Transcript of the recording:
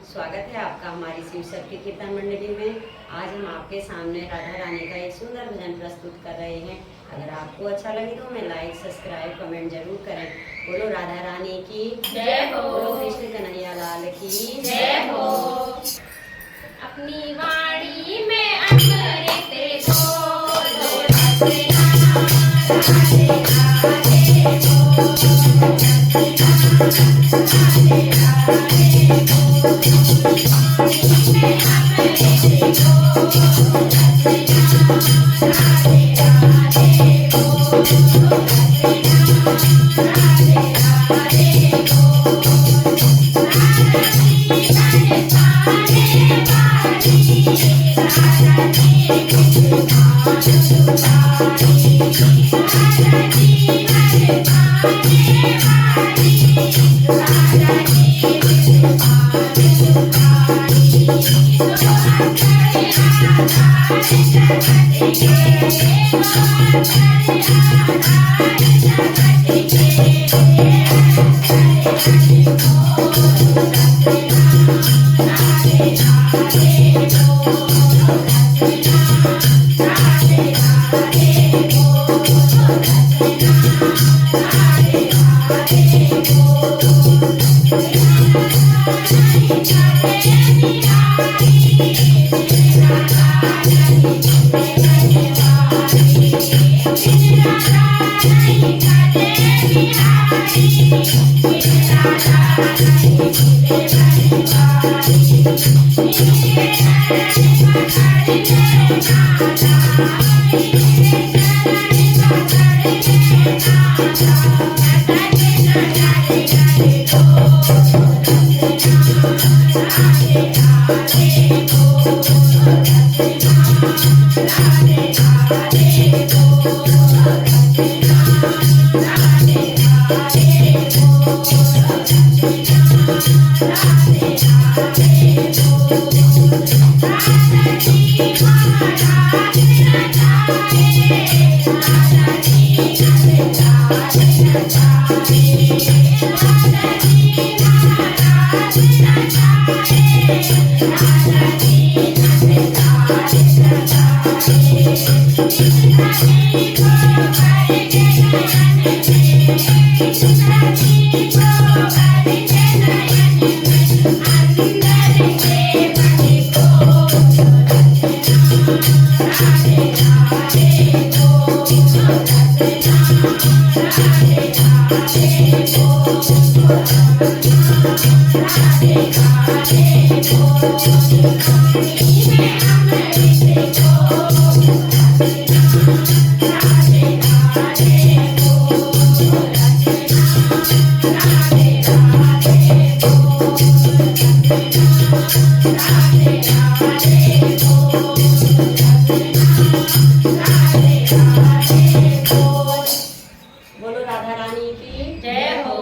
स्वागत है आपका हमारी शिव शक्ति कीर्तन मंडली में। आज हम आपके सामने राधा रानी का एक सुंदर भजन प्रस्तुत कर रहे हैं। अगर आपको अच्छा लगे तो हमें लाइक, सब्सक्राइब, कमेंट जरूर करें। बोलो राधा रानी की जय हो। बोलो कृष्ण कन्हैया लाल की जय हो। अपनी वाणी में अमृत घोलो, रचना राधे राधे बोलो, रचना राधे राधे बोलो। वाणी में अमृत घोलो, रचना राधे राधे बोलो, रचना राधे राधे बोलो। राधे राधे बोलो।